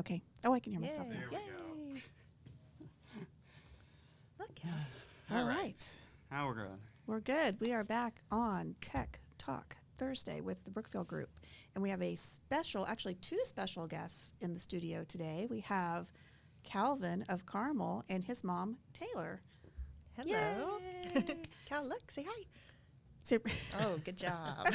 Okay. Oh, I can hear myself. Yay. now. There we Yay. Look. All right. How we're going? We're good. We are back on Tech Talk Thursday with the Brookfield Group. And we have a special, actually two special guests in the studio today. We have Calvin of Carmel and his mom, Taylor. Hello. Yay. Cal, look, say hi. So Oh, good job.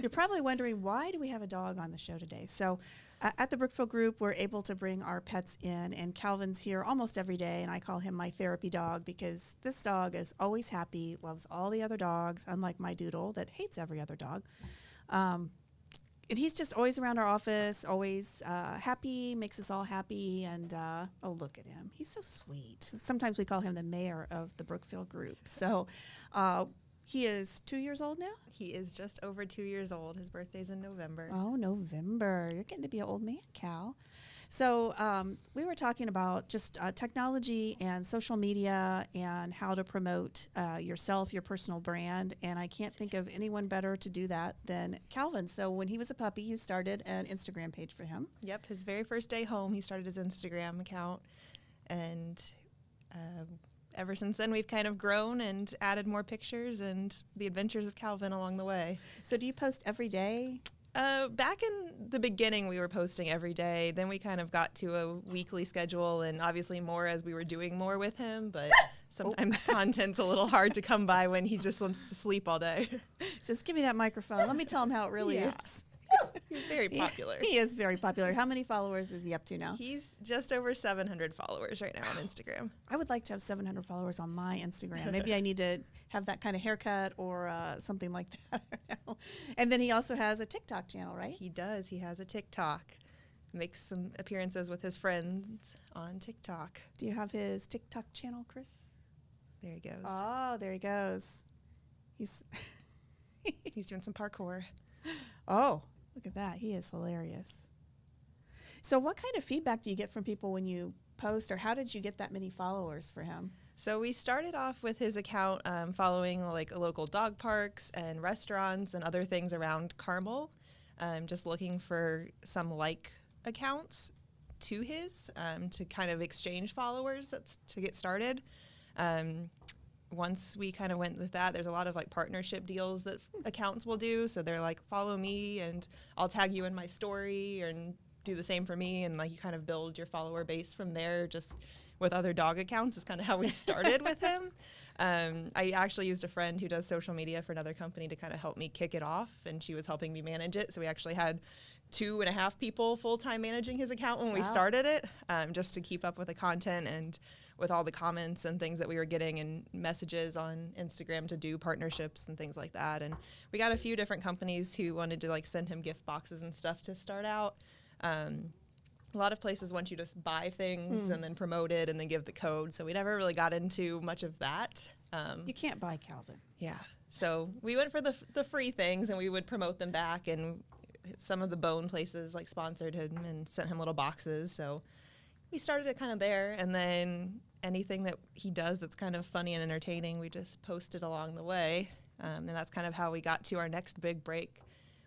you're probably wondering, why do we have a dog on the show today? So at the Brookfield Group, we're able to bring our pets in, and Calvin's here almost every day, and I call him my therapy dog because this dog is always happy, loves all the other dogs, unlike my doodle that hates every other dog. And he's just always around our office, always happy, makes us all happy, and oh, look at him. He's so sweet. Sometimes we call him the mayor of the Brookfield Group. So he is 2 years old now? He is just over 2 years old. His birthday's in November. Oh, November. You're getting to be an old man, Cal. So we were talking about just technology and social media and how to promote yourself, your personal brand. And I can't think of anyone better to do that than Calvin. So when he was a puppy, you started an Instagram page for him. Yep, his very first day home, he started his Instagram account. And ever since then, we've kind of grown and added more pictures and the adventures of Calvin along the way. So do you post every day? Back in the beginning, we were posting every day. Then we kind of got to a weekly schedule, and obviously more as we were doing more with him. But sometimes content's a little hard to come by when he just wants to sleep all day. Just give me that microphone. Let me tell him how it really Yeah. is. He's very popular. He is very popular. How many followers is he up to now? He's just over 700 followers right now on Instagram. I would like to have 700 followers on my Instagram. Maybe I need to have that kind of haircut or something like that. I don't know. And then he also has a TikTok channel, right? He does. He has a TikTok. Makes some appearances with his friends on TikTok. Do you have his TikTok channel, Chris? There he goes. Oh, there he goes. He's He's doing some parkour. Oh, look at that. He is hilarious. So what kind of feedback do you get from people when you post, or how did you get that many followers for him? So we started off with his account following like local dog parks and restaurants and other things around Carmel, just looking for some like accounts to his to kind of exchange followers to get started. Once we kind of went with that, there's a lot of like partnership deals that accounts will do. So they're like, follow me and I'll tag you in my story, and do the same for me. And like you kind of build your follower base from there, just with other dog accounts is kind of how we started with him. I actually used a friend who does social media for another company to kind of help me kick it off, and she was helping me manage it. So we actually had 2.5 people full-time managing his account when we started it, just to keep up with the content and with all the comments and things that we were getting and messages on Instagram to do partnerships and things like that. And we got a few different companies who wanted to like send him gift boxes and stuff to start out. A lot of places want you to buy things and then promote it and then give the code. So we never really got into much of that. You can't buy Calvin. Yeah. So we went for the free things, and we would promote them back. And some of the bone places like sponsored him and sent him little boxes. So we started it kind of there. And then anything that he does that's kind of funny and entertaining, we just posted along the way. And that's kind of how we got to our next big break,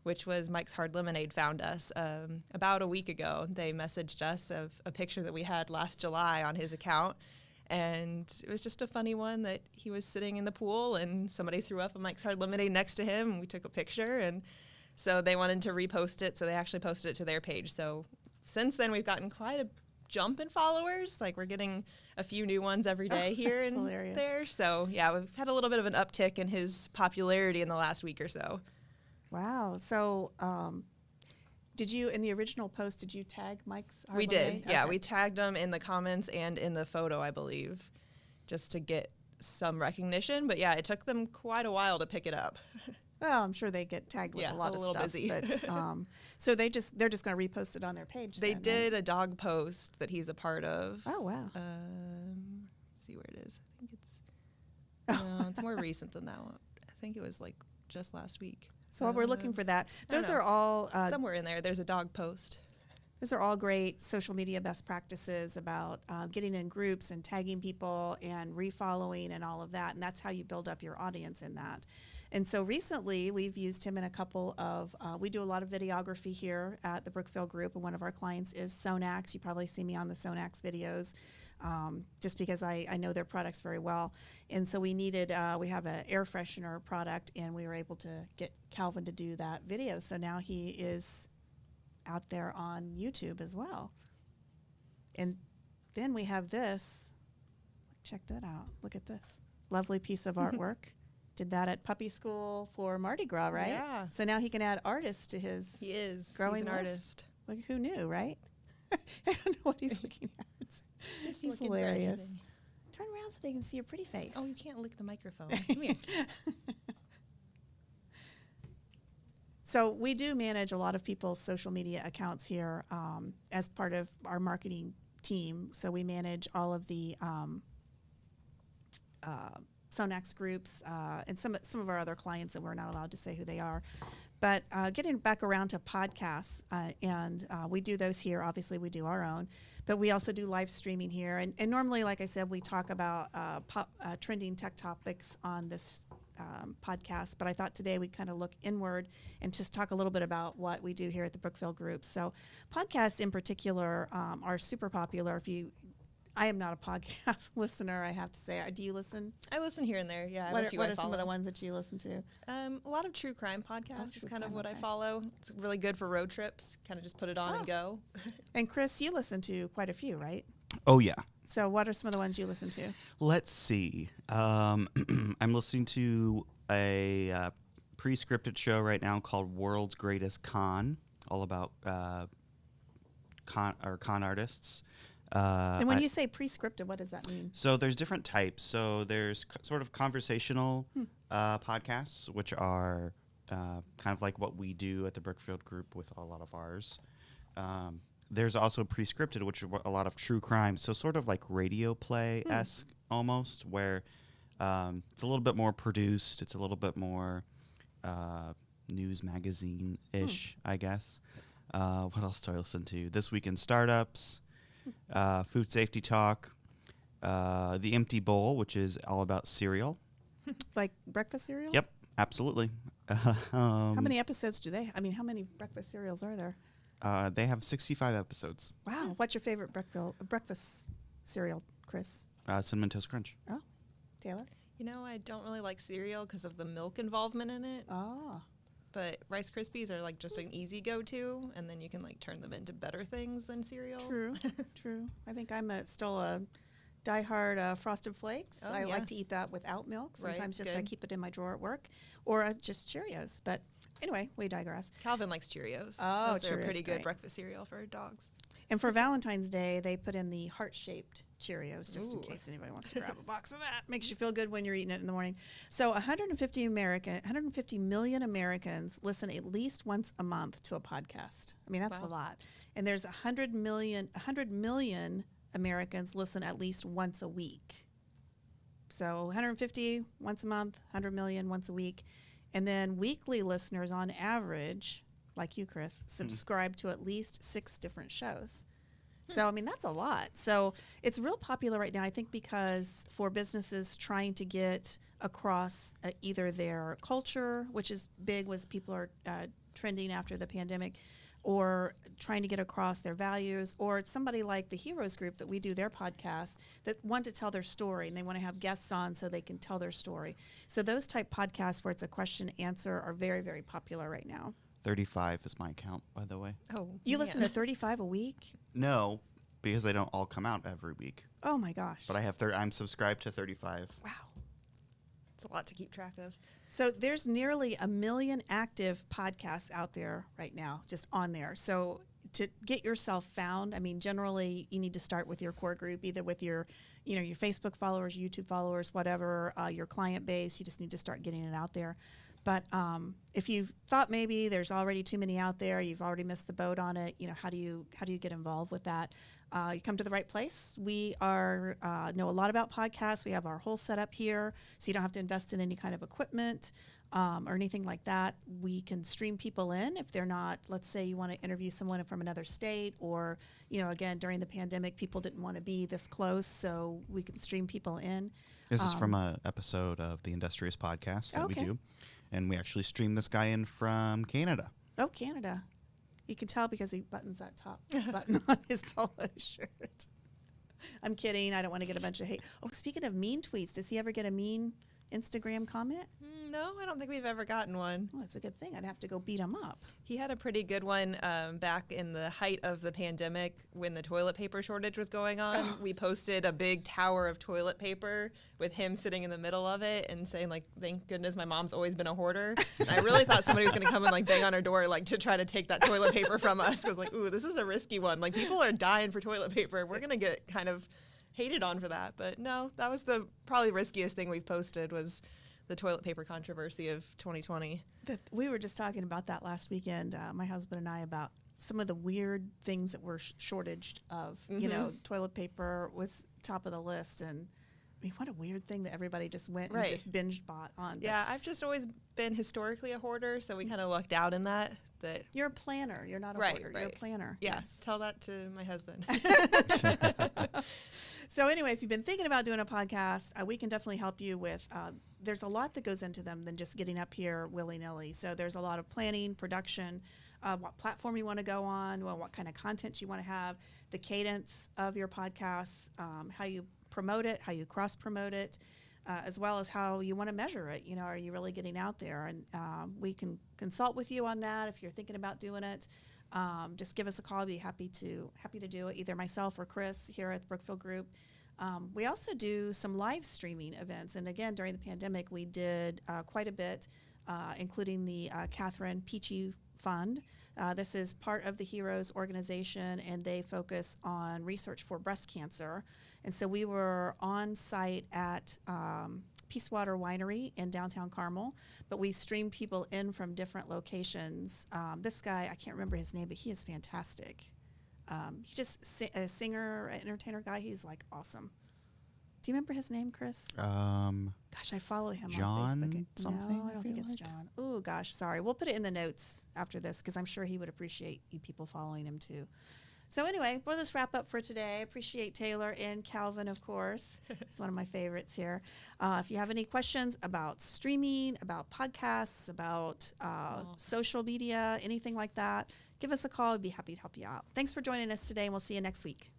which was Mike's Hard Lemonade found us about a week ago. They messaged us of a picture that we had last July on his account. And it was just a funny one that he was sitting in the pool and somebody threw up a Mike's Hard Lemonade next to him, and we took a picture. And so they wanted to repost it, so they actually posted it to their page. So since then, we've gotten quite a jump in followers. Like, we're getting a few new ones every day here and hilarious. there. So yeah, we've had a little bit of an uptick in his popularity in the last week or so. Wow. So did you, in the original post, did you tag Mike's Hard We Lemonade? did. Yeah, Okay. we tagged him in the comments and in the photo, I believe, just to get some recognition. But yeah, it took them quite a while to pick it up. Well, I'm sure they get tagged with Yeah, a lot a of little stuff. busy. But, so they're just going to repost it on their page. They then, did right? a dog post that he's a part of. Oh, wow. Let's see where it is. I think it's no, it's more recent than that one. I think it was like just last week. So we're looking for that. I don't Those know. are all Somewhere in there, there's a dog post. Those are all great social media best practices about getting in groups and tagging people and refollowing and all of that. And that's how you build up your audience in that. And so recently we've used him in a couple of, we do a lot of videography here at the Brookfield Group, and one of our clients is Sonax. You probably see me on the Sonax videos. Just because I know their products very well. And so we needed, we have an air freshener product, and we were able to get Calvin to do that video. So now he is out there on YouTube as well. And then we have this. Check that out. Look at this. Lovely piece of artwork. Did that at puppy school for Mardi Gras, right? Yeah. So now he can add artists to his He is. growing He's an list. artist. Like, who knew, right? I don't know what he's looking at. Just He's looking for hilarious. anything. Turn around so they can see your pretty face. Oh, you can't lick the microphone. Come here. So we do manage a lot of people's social media accounts here as part of our marketing team. So we manage all of the Sonax groups and some of our other clients that we're not allowed to say who they are. But getting back around to podcasts, and we do those here. Obviously, we do our own, but we also do live streaming here. And normally, like I said, we talk about trending tech topics on this podcast. But I thought today we'd kind of look inward and just talk a little bit about what we do here at the Brookfield Group. So podcasts in particular are super popular. I am not a podcast listener, I have to say. Do you listen? I listen here and there. Yeah. I have What a are, few what I are some of the follow. ones that you listen to? A lot of true crime podcasts true is kind of crime, what I okay. follow. It's really good for road trips. Kind of just put it on and go. And Chris, you listen to quite a few, right? Oh, yeah. So what are some of the ones you listen to? Let's see. I'm listening to a pre-scripted show right now called World's Greatest Con, all about con artists. And when you say prescriptive, what does that mean? So there's different types. So there's sort of conversational podcasts, which are kind of like what we do at the Brookfield Group with a lot of ours. There's also pre-scripted, which are a lot of true crime. So sort of like radio play-esque almost, where it's a little bit more produced. It's a little bit more news magazine-ish, I guess. What else do I listen to? This Week in Startups. Food Safety Talk, The Empty Bowl, which is all about cereal. Like breakfast cereal? Yep, absolutely. How many episodes do they? How many breakfast cereals are there? They have 65 episodes. Wow. What's your favorite breakfast cereal, Chris? Cinnamon Toast Crunch. Oh, Taylor? You know, I don't really like cereal because of the milk involvement in it. Oh. But Rice Krispies are like just an easy go-to, and then you can like turn them into better things than cereal. True, true. I think I'm still a diehard Frosted Flakes. Oh, I yeah. like to eat that without milk. Right, Sometimes just I good. keep it in my drawer at work, or just Cheerios. But anyway, we digress. Calvin likes Cheerios. Oh, Those are a Cheerios, pretty good great. breakfast cereal for dogs. And for Valentine's Day, they put in the heart-shaped Cheerios, just in Ooh. case anybody wants to grab a box of that. Makes you feel good when you're eating it in the morning. So 150 million Americans listen at least once a month to a podcast. I mean, that's Wow. a lot. And there's 100 million Americans listen at least once a week. So 150 once a month, 100 million once a week. And then weekly listeners on average, like you, Chris, subscribe to at least 6 different shows. So, I mean, that's a lot. So it's real popular right now, I think, because for businesses trying to get across either their culture, which is big, was people are trending after the pandemic, or trying to get across their values, or it's somebody like the Heroes Group that we do their podcast that want to tell their story and they want to have guests on so they can tell their story. So those type podcasts where it's a question answer are very, very popular right now. 35 is my count, by the way. Oh, You man. listen to 35 a week? No, because they don't all come out every week. Oh my gosh. But I'm subscribed to 35. Wow. It's a lot to keep track of. So there's nearly 1 million active podcasts out there right now, just on there. So to get yourself found, I mean, generally you need to start with your core group, either with your Facebook followers, YouTube followers, whatever, your client base. You just need to start getting it out there. But if you thought maybe there's already too many out there, you've already missed the boat on it, how do you get involved with that? You come to the right place. We are know a lot about podcasts. We have our whole setup here, so you don't have to invest in any kind of equipment or anything like that. We can stream people in if they're not, let's say you want to interview someone from another state, or, again, during the pandemic, people didn't want to be this close, so we can stream people in. This is from an episode of the Industrious podcast that we do. And we actually streamed this guy in from Canada. Oh, Canada. You can tell because he buttons that top button on his polo shirt. I'm kidding. I don't want to get a bunch of hate. Oh, speaking of mean tweets, does he ever get a mean Instagram comment? No, I don't think we've ever gotten one. Well, that's a good thing. I'd have to go beat him up. He had a pretty good one back in the height of the pandemic when the toilet paper shortage was going on. We posted a big tower of toilet paper with him sitting in the middle of it and saying, like, thank goodness my mom's always been a hoarder. And I really thought somebody was going to come and, like, bang on our door, like, to try to take that toilet paper from us. I was like, ooh, this is a risky one. Like, people are dying for toilet paper. We're going to get kind of hated on for that. But no, that was the probably riskiest thing we've posted was the toilet paper controversy of 2020. We were just talking about that last weekend, my husband and I, about some of the weird things that were shortaged of. Toilet paper was top of the list, and I mean, what a weird thing that everybody just went and just binge bought on. Yeah, I've just always been historically a hoarder, so we kind of lucked out in that. You're a planner. You're not a hoarder. You're a planner. Yes. Tell that to my husband. So anyway, if you've been thinking about doing a podcast, we can definitely help you with, there's a lot that goes into them than just getting up here willy-nilly. So there's a lot of planning, production, what platform you want to go on, what kind of content you want to have, the cadence of your podcasts, how you promote it, how you cross-promote it, as well as how you want to measure it. Are you really getting out there? And we can consult with you on that if you're thinking about doing it. Just give us a call. I'd be happy to do it, either myself or Chris here at the Brookfield Group. We also do some live streaming events. And again, during the pandemic, we did quite a bit, including the Catherine Peachy Fund. This is part of the Heroes organization, and they focus on research for breast cancer. And so we were on site at Peace Water Winery in downtown Carmel, but we streamed people in from different locations. This guy, I can't remember his name, but he is fantastic. He's just a singer, entertainer guy. He's like awesome. Do you remember his name, Chris? Gosh, I follow him on Facebook. Something, No, I don't think it's John. Oh, gosh, sorry. We'll put it in the notes after this because I'm sure he would appreciate you people following him too. So anyway, we'll just wrap up for today. I appreciate Taylor and Calvin, of course. It's one of my favorites here. If you have any questions about streaming, about podcasts, about social media, anything like that, give us a call. We'd be happy to help you out. Thanks for joining us today, and we'll see you next week.